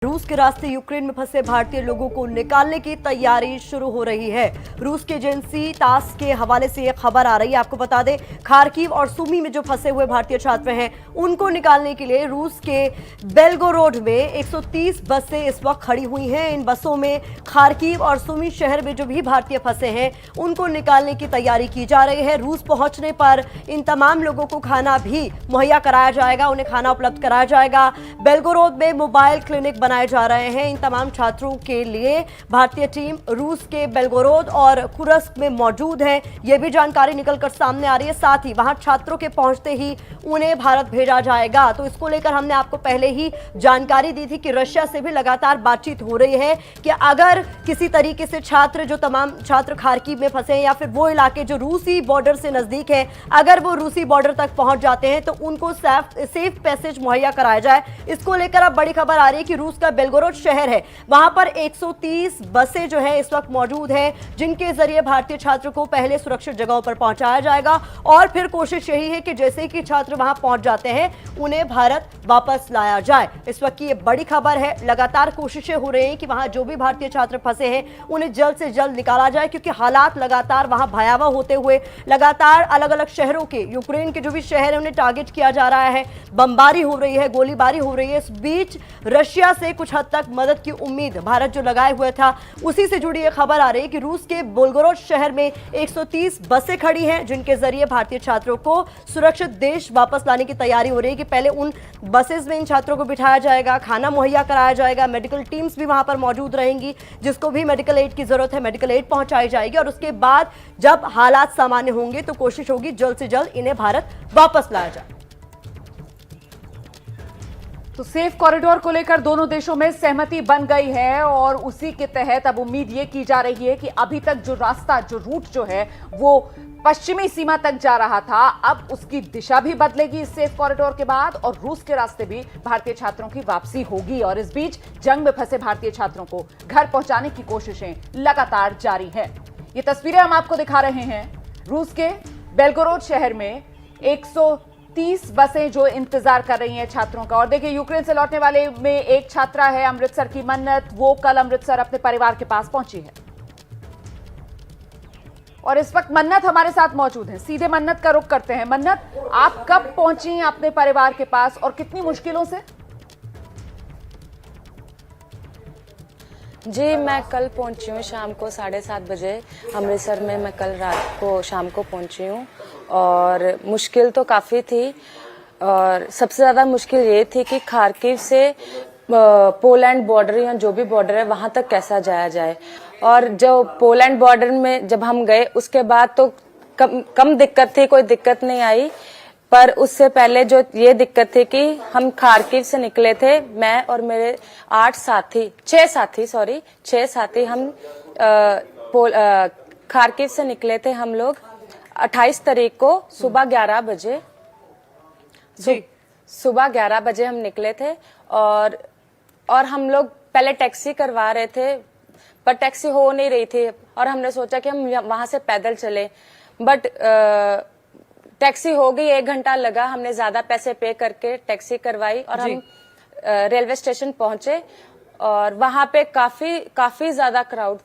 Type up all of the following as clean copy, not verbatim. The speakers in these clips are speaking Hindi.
रूस के रास्ते यूक्रेन में फंसे भारतीय लोगों को निकालने की तैयारी शुरू हो रही है। रूस की एजेंसी तास के हवाले से यह खबर आ रही है। आपको बता दें, खार्किव और सुमी में जो फंसे हुए भारतीय छात्र हैं उनको निकालने के लिए रूस के बेलगोरोड में 130 बसें इस वक्त खड़ी हुई हैं। इन बसों में खार्किव और सुमी शहर में जो भी भारतीय फंसे हैं उनको निकालने की तैयारी की जा रही है। रूस पहुंचने पर इन तमाम लोगों को खाना भी मुहैया कराया जाएगा, उन्हें खाना उपलब्ध कराया जाएगा। बेलगोरोद में मोबाइल क्लिनिक बनाए जा रहे हैं। इन तमाम छात्रों के लिए भारतीय टीम रूस के बेलगोरोद और कुर्स्क में मौजूद है। यह भी जानकारी निकलकर सामने आ रही है। साथ ही वहां छात्रों के पहुंचते ही उन्हें भारत भेजा जाएगा। तो इसको लेकर हमने आपको पहले ही जानकारी दी थी कि रशिया से भी लगातार बातचीत हो रही है कि अगर किसी तरीके से जो तमाम छात्र खार्किव में फंसे हैं या फिर वो इलाके जो रूसी बॉर्डर से नजदीक है, अगर वो रूसी बॉर्डर तक पहुंच जाते हैं तो उनको सेफ पैसेज मुहैया कराया जाए। इसको लेकर अब बड़ी खबर आ रही है कि रूस का बेलगोरोड शहर है, वहां पर 130 बसें जो है इस वक्त मौजूद है, जिनके जरिए भारतीय छात्रों को पहले सुरक्षित जगहों पर पहुंचाया जाएगा और फिर कोशिश यही है कि जैसे कि छात्र वहां पहुंच जाते हैं उन्हें भारत वापस लाया जाए। इस वक्त की ये बड़ी खबर है। लगातार कोशिशें हो रही हैं कि वहां जो भी भारतीय छात्र फंसे हैं उन्हें जल्द से जल्द निकाला जाए, क्योंकि हालात लगातार वहां भयावह होते हुए लगातार अलग अलग शहरों के, यूक्रेन के जो भी शहर है उन्हें टारगेट किया जा रहा है, बमबारी हो रही है, गोलीबारी हो रही है। इस बीच रशिया से कुछ हद तक मदद की उम्मीद भारत जो लगाए हुए था, उसी से जुड़ी यह खबर आ रही है कि रूस के बेलगोरोड शहर में 130 बसें खड़ी हैं, जिनके जरिए भारतीय छात्रों को सुरक्षित देश वापस लाने की तैयारी हो रही है कि पहले उन बसेस में इन छात्रों को बिठाया जाएगा, खाना मुहैया कराया जाएगा, मेडिकल टीम्स भी वहां पर मौजूद रहेंगी, जिसको भी मेडिकल एड की जरूरत है मेडिकल एड पहुंचाई जाएगी और उसके बाद जब हालात सामान्य होंगे तो कोशिश होगी जल्द से जल्द इन्हें भारत वापस लाया जाए। तो सेफ कॉरिडोर को लेकर दोनों देशों में सहमति बन गई है और उसी के तहत अब उम्मीद ये की जा रही है कि अभी तक जो रास्ता, जो रूट जो है वो पश्चिमी सीमा तक जा रहा था, अब उसकी दिशा भी बदलेगी इस सेफ कॉरिडोर के बाद और रूस के रास्ते भी भारतीय छात्रों की वापसी होगी। और इस बीच जंग में फंसे भारतीय छात्रों को घर पहुंचाने की कोशिशें लगातार जारी हैं। ये तस्वीरें हम आपको दिखा रहे हैं रूस के बेलगोरोड शहर में 130 बसें जो इंतजार कर रही हैं छात्रों का। और देखिए, यूक्रेन से लौटने वाले में एक छात्रा है अमृतसर की मन्नत, वो कल अमृतसर अपने परिवार के पास पहुंची है और इस वक्त मन्नत हमारे साथ मौजूद है। सीधे मन्नत का रुख करते हैं। मन्नत, आप कब पहुंची अपने परिवार के पास और कितनी मुश्किलों से? जी, मैं कल पहुंची हूँ शाम को 7:30 बजे अमृतसर में। मैं कल रात को शाम को पहुंची हूँ और मुश्किल तो काफ़ी थी और सबसे ज़्यादा मुश्किल ये थी कि खार्किव से पोलैंड बॉर्डर या जो भी बॉर्डर है वहाँ तक कैसा जाया जाए। और जो पोलैंड बॉर्डर में जब हम गए उसके बाद तो कम दिक्कत थी, कोई दिक्कत नहीं आई। पर उससे पहले जो ये दिक्कत थी कि हम खार्किव से निकले थे, मैं और मेरे 6 साथी हम खार्किव से निकले थे। हम लोग 28 तारीख को सुबह 11 बजे हम निकले थे और हम लोग पहले टैक्सी करवा रहे थे पर टैक्सी हो नहीं रही थी और हमने सोचा कि हम वहां से पैदल चले, बट टैक्सी हो गई। 1 घंटा लगा, हमने ज्यादा पैसे पे करके टैक्सी करवाई और हम रेलवे स्टेशन पहुंचे और वहां पे काफी ज्यादा क्राउड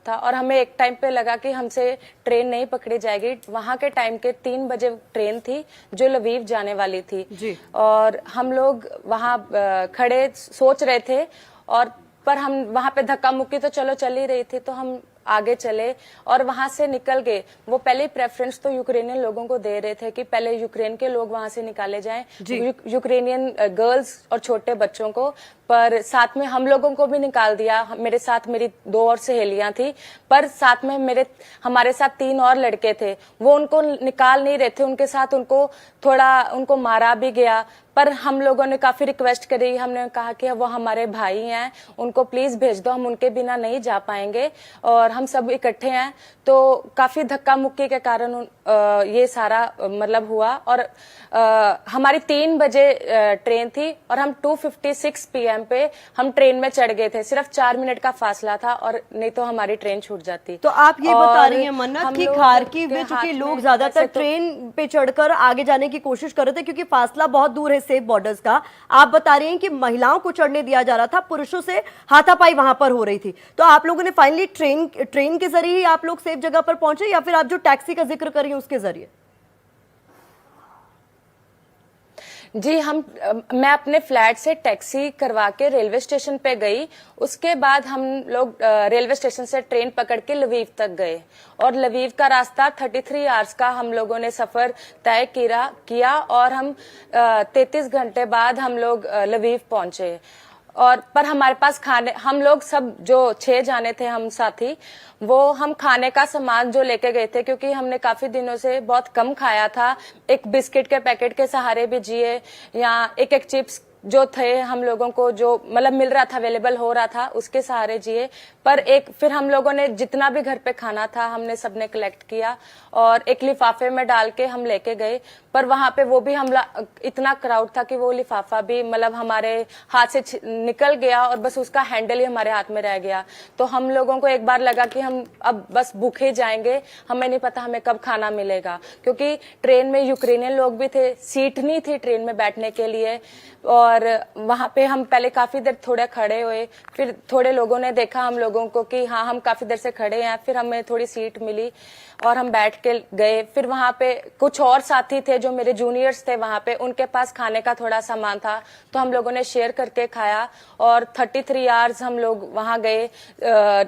था और हमें एक टाइम पे लगा कि हमसे ट्रेन नहीं पकड़ी जाएगी। वहां के टाइम के 3 बजे ट्रेन थी जो लवीव जाने वाली थी जी। और हम लोग वहां खड़े सोच रहे थे पर हम वहां पे धक्का मुक्की तो चलो चल ही रही थी, तो हम आगे चले और वहां से निकल गए। वो पहले प्रेफरेंस तो यूक्रेनियन लोगों को दे रहे थे कि पहले यूक्रेन के लोग वहां से निकाले जाएं, यूक्रेनियन गर्ल्स और छोटे बच्चों को, पर साथ में हम लोगों को भी निकाल दिया। मेरे साथ मेरी 2 और सहेलियां थी, पर साथ में हमारे साथ 3 और लड़के थे, वो उनको निकाल नहीं रहे थे। उनके साथ उनको मारा भी गया, पर हम लोगों ने काफी रिक्वेस्ट करी। हमने कहा कि वो हमारे भाई हैं, उनको प्लीज भेज दो, हम उनके बिना नहीं जा पाएंगे और हम सब इकट्ठे हैं। तो काफी धक्का मुक्की के कारण ये सारा मतलब हुआ और हमारी 3 बजे ट्रेन थी और हम 2:56 PM पे हम ट्रेन में चढ़ गए थे। सिर्फ 4 मिनट का फासला था और नहीं तो हमारी ट्रेन छूट जाती। तो आप ये बता रही हैं मन्नत कि खार्किव में चूंकि लोग ज्यादातर ट्रेन पे चढ़कर आगे जाने की कोशिश कर रहे थे क्योंकि फासला बहुत दूर है, सेफ बॉर्डर्स का, आप बता रही हैं कि महिलाओं को चढ़ने दिया जा रहा था, पुरुषों से हाथापाई वहां पर हो रही थी। तो आप लोगों ने फाइनली ट्रेन के जरिए ही आप लोग सेफ जगह पर पहुंचे या फिर आप जो टैक्सी का जिक्र करिए उसके जरिए? जी, मैं अपने फ्लैट से टैक्सी करवा के रेलवे स्टेशन पे गई। उसके बाद हम लोग रेलवे स्टेशन से ट्रेन पकड़ के लवीव तक गए और लवीव का रास्ता 33 आवर्स का हम लोगों ने सफर तय किया और हम 33 घंटे बाद हम लोग लवीव पहुंचे। और पर हमारे पास खाने, हम लोग सब जो 6 जाने थे हम साथी, वो हम खाने का सामान जो लेके गए थे, क्योंकि हमने काफी दिनों से बहुत कम खाया था, एक बिस्किट के पैकेट के सहारे भी जिए, या एक चिप्स जो थे हम लोगों को जो मतलब मिल रहा था, अवेलेबल हो रहा था, उसके सहारे जिए। पर फिर हम लोगों ने जितना भी घर पे खाना था हमने सबने कलेक्ट किया और एक लिफाफे में डाल के हम लेके गए। पर वहां पे वो भी इतना क्राउड था कि वो लिफाफा भी मतलब हमारे हाथ से निकल गया और बस उसका हैंडल ही हमारे हाथ में रह गया। तो हम लोगों को एक बार लगा कि हम अब बस भूखे जाएंगे, हमें नहीं पता हमें कब खाना मिलेगा, क्योंकि ट्रेन में यूक्रेनियन लोग भी थे, सीट नहीं थी ट्रेन में बैठने के लिए। और वहां पे हम पहले काफी देर थोड़े खड़े हुए, फिर थोड़े लोगों ने देखा हम लोगों को कि हाँ हम काफी देर से खड़े हैं, फिर हमें थोड़ी सीट मिली और हम बैठ के गए। फिर वहां पे कुछ और साथी थे जो मेरे जूनियर्स थे वहां पे, उनके पास खाने का थोड़ा सामान था, तो हम लोगों ने शेयर करके खाया और 33 आवर्स हम लोग वहां गए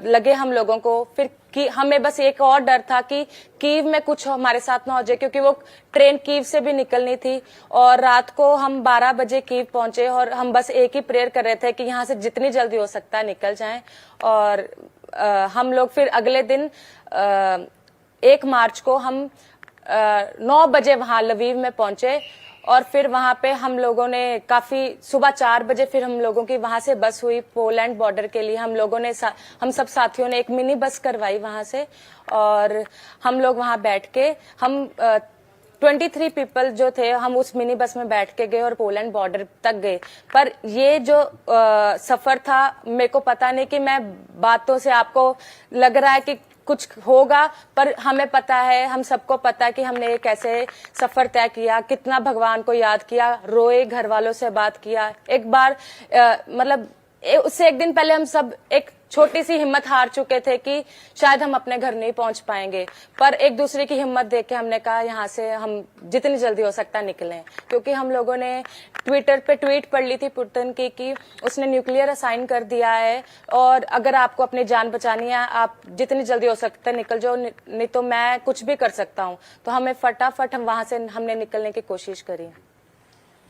लगे हम लोगों को। फिर कि हमें बस एक और डर था कि कीव में कुछ हमारे साथ ना हो जाए, क्योंकि वो ट्रेन कीव से भी निकलनी थी और रात को हम 12 बजे कीव पहुंचे और हम बस एक ही प्रेयर कर रहे थे कि यहाँ से जितनी जल्दी हो सकता है निकल जाएं। और हम लोग फिर अगले दिन 1 मार्च को हम 9 बजे वहां लवीव में पहुंचे और फिर वहां पे हम लोगों ने काफी सुबह 4 बजे फिर हम लोगों की वहां से बस हुई पोलैंड बॉर्डर के लिए। हम लोगों ने हम सब साथियों ने एक मिनी बस करवाई वहां से और हम लोग वहां बैठ के हम 23 पीपल जो थे हम उस मिनी बस में बैठ के गए और पोलैंड बॉर्डर तक गए। पर ये जो सफर था, मेरे को पता नहीं कि मैं बातों से आपको लग रहा है कि कुछ होगा, पर हमें पता है, हम सबको पता है कि हमने एक कैसे सफर तय किया, कितना भगवान को याद किया, रोए, घर वालों से बात किया। एक बार मतलब उससे एक दिन पहले हम सब एक छोटी सी हिम्मत हार चुके थे कि शायद हम अपने घर नहीं पहुंच पाएंगे, पर एक दूसरे की हिम्मत देख के हमने कहा यहाँ से हम जितनी जल्दी हो सकता निकलें। क्योंकि हम लोगों ने ट्विटर पे ट्वीट पढ़ ली थी पुतिन की कि उसने न्यूक्लियर असाइन कर दिया है और अगर आपको अपनी जान बचानी है आप जितनी जल्दी हो सकता है निकल जाओ, नहीं तो मैं कुछ भी कर सकता हूँ। तो हमें फटाफट हम वहां से हमने निकलने की कोशिश करी।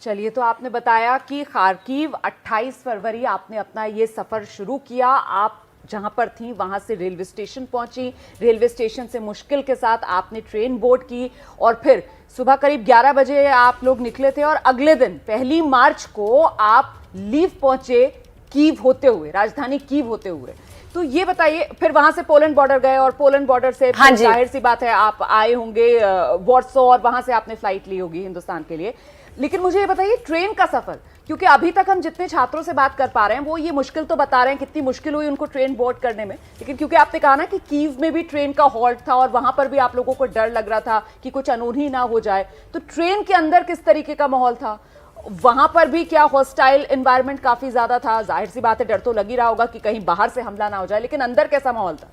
चलिए, तो आपने बताया कि खार्किव 28 फरवरी आपने अपना ये सफर शुरू किया, आप जहां पर थी वहां से रेलवे स्टेशन पहुंची, रेलवे स्टेशन से मुश्किल के साथ आपने ट्रेन बोर्ड की और फिर सुबह करीब 11 बजे आप लोग निकले थे और अगले दिन 1 मार्च को आप लीव पहुंचे कीव होते हुए, राजधानी कीव होते हुए। तो ये बताइए, फिर वहां से पोलैंड बॉर्डर गए और पोलैंड बॉर्डर से जाहिर सी बात है आप आए होंगे वॉर्सो और वहां से आपने फ्लाइट ली होगी हिंदुस्तान के लिए। लेकिन मुझे ये बताइए ट्रेन का सफर, क्योंकि अभी तक हम जितने छात्रों से बात कर पा रहे हैं वो ये मुश्किल तो बता रहे हैं कितनी मुश्किल हुई उनको ट्रेन बोर्ड करने में, लेकिन क्योंकि आपने कहा ना कि कीव में भी ट्रेन का हॉल्ट था और वहां पर भी आप लोगों को डर लग रहा था कि कुछ अनहोनी ना हो जाए, तो ट्रेन के अंदर किस तरीके का माहौल था? वहां पर भी क्या हॉस्टाइल एनवायरनमेंट काफी ज्यादा था? जाहिर सी बात है डर तो लग ही रहा होगा कि कहीं बाहर से हमला ना हो जाए, लेकिन अंदर कैसा माहौल था?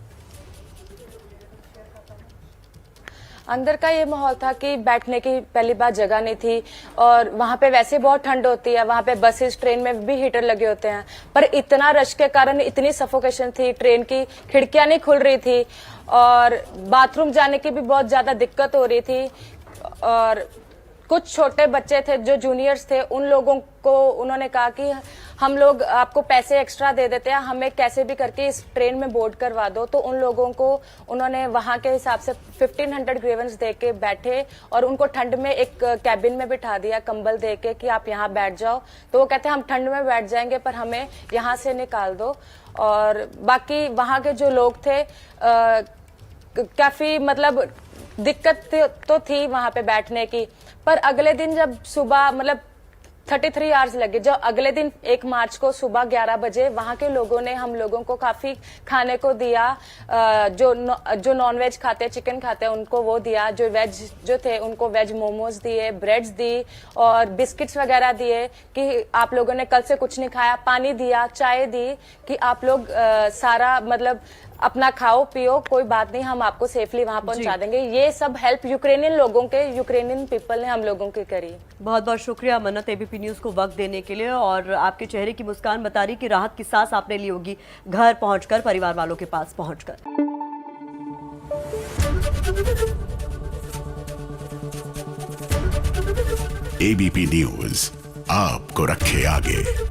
अंदर का ये माहौल था कि बैठने की पहली बार जगह नहीं थी और वहां पे वैसे बहुत ठंड होती है, वहां पे बसेस ट्रेन में भी हीटर लगे होते हैं, पर इतना रश के कारण इतनी सफोकेशन थी, ट्रेन की खिड़कियां नहीं खुल रही थी और बाथरूम जाने की भी बहुत ज्यादा दिक्कत हो रही थी। और कुछ छोटे बच्चे थे जो जूनियर्स थे, उन लोगों को उन्होंने कहा कि हम लोग आपको पैसे एक्स्ट्रा दे देते हैं, हमें कैसे भी करके इस ट्रेन में बोर्ड करवा दो। तो उन लोगों को उन्होंने वहां के हिसाब से 1500 ग्रीवेंस दे के बैठे और उनको ठंड में एक कैबिन में बिठा दिया कंबल दे के कि आप यहाँ बैठ जाओ। तो वो कहते हैं हम ठंड में बैठ जाएंगे पर हमें यहाँ से निकाल दो। और बाकी वहां के जो लोग थे काफी मतलब दिक्कत तो थी वहां पे बैठने की। पर अगले दिन जब सुबह मतलब 33 आवर्स लगे। जो अगले दिन 1 मार्च को सुबह 11 बजे वहां के लोगों ने हम लोगों को काफी खाने को दिया। जो नॉन वेज खाते, चिकन खाते, उनको वो दिया। जो वेज जो थे उनको वेज मोमोज दिए, ब्रेड्स दी और बिस्किट्स वगैरह दिए कि आप लोगों ने कल से कुछ नहीं खाया। पानी दिया, चाय दी कि आप लोग सारा मतलब अपना खाओ पियो, कोई बात नहीं, हम आपको सेफली वहां पहुंचा देंगे। ये सब हेल्प यूक्रेनियन पीपल ने हम लोगों की करी। बहुत बहुत शुक्रिया मन्नत, एबीपी न्यूज को वक्त देने के लिए। और आपके चेहरे की मुस्कान बता रही कि राहत की सांस आपने ली होगी घर पहुंचकर, परिवार वालों के पास पहुंचकर। एबीपी न्यूज आपको रखे आगे।